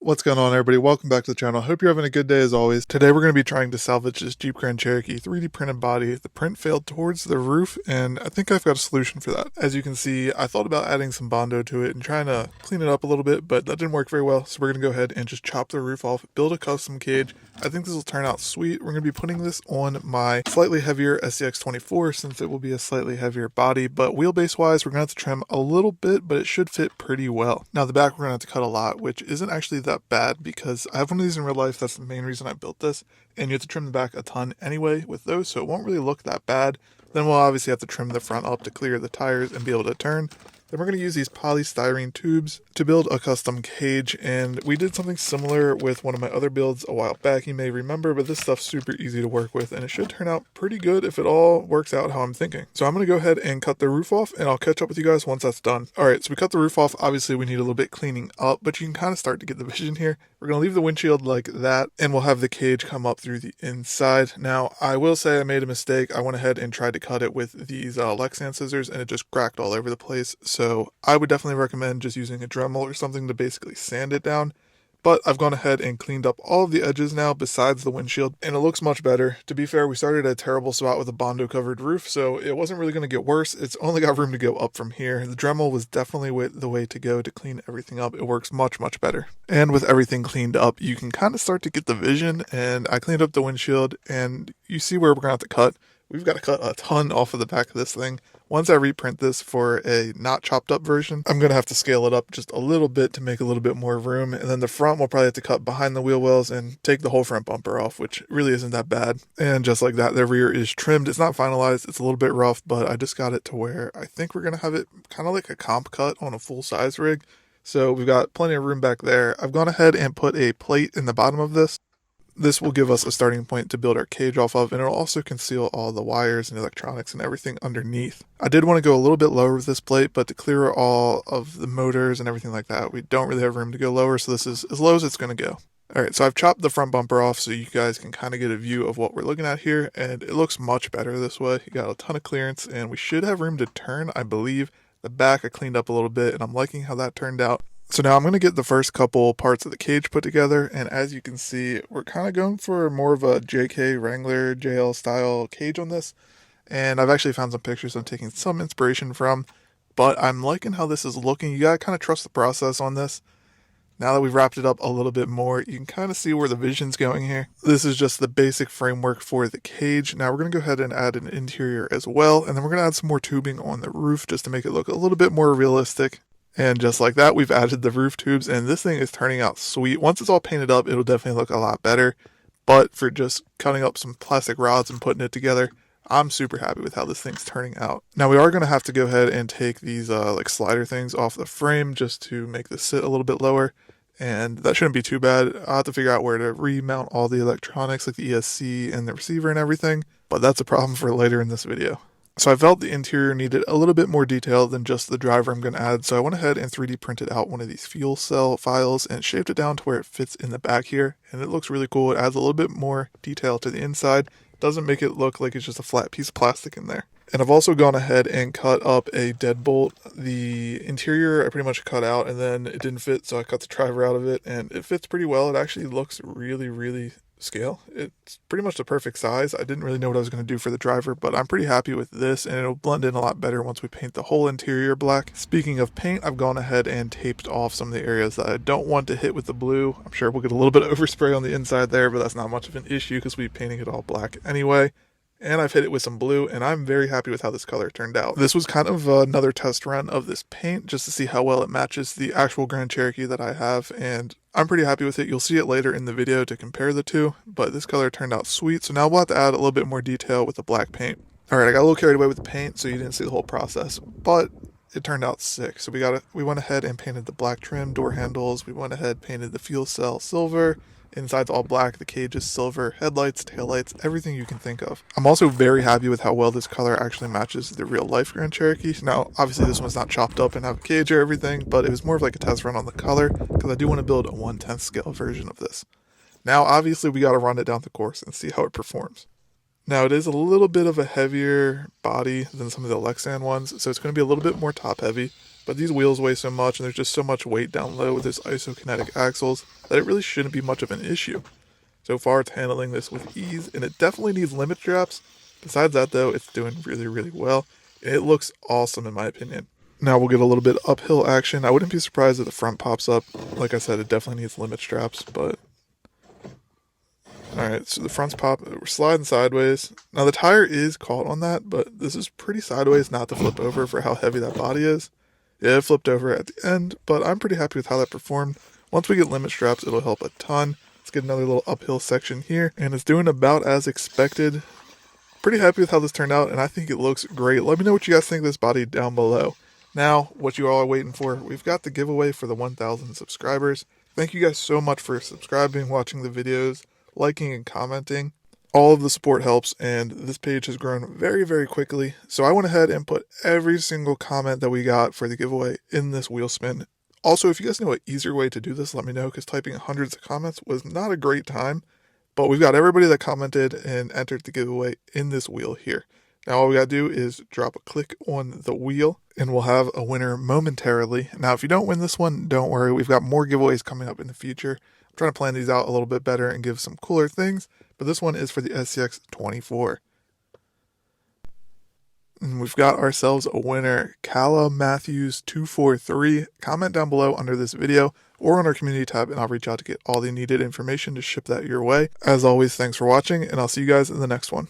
What's going on, everybody? Welcome back to the channel. Hope you're having a good day as always. Today we're going to be trying to salvage this Jeep Grand Cherokee 3D printed body. The print failed towards the roof, and I think I've got a solution for that. As you can see, I thought about adding some Bondo to it and trying to clean it up a little bit, but that didn't work very well, so we're going to go ahead and just chop the roof off, build a custom cage. I think this will turn out sweet. We're going to be putting this on my slightly heavier SCX24 since it will be a slightly heavier body, but wheelbase wise, we're going to have to trim a little bit, but it should fit pretty well. Now the back we're going to have to cut a lot, which isn't actually that bad because I have one of these in real life. That's the main reason I built this, and you have to trim the back a ton anyway with those, so it won't really look that bad. Then we'll obviously have to trim the front up to clear the tires and be able to turn. Then we're going to use these polystyrene tubes to build a custom cage, and we did something similar with one of my other builds a while back, you may remember, but this stuff's super easy to work with, and it should turn out pretty good if it all works out how I'm thinking. So I'm going to go ahead and cut the roof off, and I'll catch up with you guys once that's done. Alright, so we cut the roof off. Obviously we need a little bit cleaning up, but you can kind of start to get the vision here. We're going to leave the windshield like that, and we'll have the cage come up through the inside. Now, I will say I made a mistake. I went ahead and tried to cut it with these Lexan scissors, and it just cracked all over the place. So I would definitely recommend just using a Dremel or something to basically sand it down. But I've gone ahead and cleaned up all of the edges now besides the windshield, and it looks much better. To be fair, we started at a terrible spot with a Bondo covered roof, so it wasn't really going to get worse. It's only got room to go up from here. The Dremel was definitely the way to go to clean everything up. It works much, much better. And with everything cleaned up, you can kind of start to get the vision, and I cleaned up the windshield, and you see where we're going to have to cut. We've got to cut a ton off of the back of this thing. Once I reprint this for a not chopped up version, I'm going to have to scale it up just a little bit to make a little bit more room. And then the front we'll probably have to cut behind the wheel wells and take the whole front bumper off, which really isn't that bad. And just like that, the rear is trimmed. It's not finalized. It's a little bit rough, but I just got it to where I think we're going to have it kind of like a comp cut on a full size rig. So we've got plenty of room back there. I've gone ahead and put a plate in the bottom of this. This will give us a starting point to build our cage off of, and it'll also conceal all the wires and electronics and everything underneath. I did want to go a little bit lower with this plate, but to clear all of the motors and everything like that, we don't really have room to go lower, so this is as low as it's going to go. Alright, so I've chopped the front bumper off so you guys can kind of get a view of what we're looking at here, and it looks much better this way. You got a ton of clearance, and we should have room to turn, I believe. The back I cleaned up a little bit, and I'm liking how that turned out. So now I'm going to get the first couple parts of the cage put together, and as you can see, we're kind of going for more of a JK Wrangler JL style cage on this, and I've actually found some pictures I'm taking some inspiration from, but I'm liking how this is looking. You gotta kind of trust the process on this. Now that we've wrapped it up a little bit more, you can kind of see where the vision's going here. This is just the basic framework for the cage. Now we're going to go ahead and add an interior as well, and then we're going to add some more tubing on the roof just to make it look a little bit more realistic. And just like that, we've added the roof tubes, and this thing is turning out sweet. Once it's all painted up, it'll definitely look a lot better. But for just cutting up some plastic rods and putting it together, I'm super happy with how this thing's turning out. Now we are going to have to go ahead and take these like slider things off the frame just to make this sit a little bit lower. And that shouldn't be too bad. I'll have to figure out where to remount all the electronics like the ESC and the receiver and everything. But that's a problem for later in this video. So I felt the interior needed a little bit more detail than just the driver I'm going to add, so I went ahead and 3D printed out one of these fuel cell files and shaped it down to where it fits in the back here, and it looks really cool. It adds a little bit more detail to the inside, doesn't make it look like it's just a flat piece of plastic in there. And I've also gone ahead and cut up a deadbolt. The interior I pretty much cut out, and then it didn't fit, so I cut the driver out of it, and it fits pretty well. It actually looks really, really scale. It's pretty much the perfect size. I didn't really know what I was going to do for the driver, but I'm pretty happy with this, and it'll blend in a lot better once we paint the whole interior black. Speaking of paint, I've gone ahead and taped off some of the areas that I don't want to hit with the blue. I'm sure we'll get a little bit of overspray on the inside there, but that's not much of an issue because we're painting it all black anyway. And I've hit it with some blue, and I'm very happy with how this color turned out. This was kind of another test run of this paint just to see how well it matches the actual Grand Cherokee that I have, and I'm pretty happy with it. You'll see it later in the video to compare the two, but this color turned out sweet, so now we'll have to add a little bit more detail with the black paint. Alright, I got a little carried away with the paint, so you didn't see the whole process, but it turned out sick. So we went ahead and painted the black trim, door handles, we went ahead and painted the fuel cell silver. Inside's all black, the cage is silver, headlights, taillights, everything you can think of. I'm also very happy with how well this color actually matches the real life Grand Cherokee. Now, obviously this one's not chopped up and have a cage or everything, but it was more of like a test run on the color because I do want to build a 1/10 scale version of this. Now, obviously we got to run it down the course and see how it performs. Now, it is a little bit of a heavier body than some of the Lexan ones, so it's going to be a little bit more top heavy. but these wheels weigh so much and there's just so much weight down low with this isokinetic axles that it really shouldn't be much of an issue. So far it's handling this with ease, and it definitely needs limit straps. Besides that though, it's doing really, really well, and it looks awesome in my opinion. Now we'll get a little bit uphill action. I wouldn't be surprised if the front pops up. Like I said, it definitely needs limit straps, but... Alright, so the front's we're sliding sideways. Now the tire is caught on that, but this is pretty sideways not to flip over for how heavy that body is. Yeah, it flipped over at the end, but I'm pretty happy with how that performed. Once we get limit straps, it'll help a ton. Let's get another little uphill section here, and it's doing about as expected. Pretty happy with how this turned out, and I think it looks great. Let me know what you guys think of this body down below. Now, what you all are waiting for, we've got the giveaway for the 1,000 subscribers. Thank you guys so much for subscribing, watching the videos, liking, and commenting. All of the support helps, and this page has grown very, very quickly. So I went ahead and put every single comment that we got for the giveaway in this wheel spin. Also, if you guys know an easier way to do this, let me know, because typing hundreds of comments was not a great time. But we've got everybody that commented and entered the giveaway in this wheel here. Now all we gotta do is drop a click on the wheel and we'll have a winner momentarily. Now if you don't win this one, don't worry, we've got more giveaways coming up in the future. I'm trying to plan these out a little bit better and give some cooler things, but this one is for the SCX24. And we've got ourselves a winner, Calla Matthews 243. Comment down below under this video or on our community tab and I'll reach out to get all the needed information to ship that your way. As always, thanks for watching and I'll see you guys in the next one.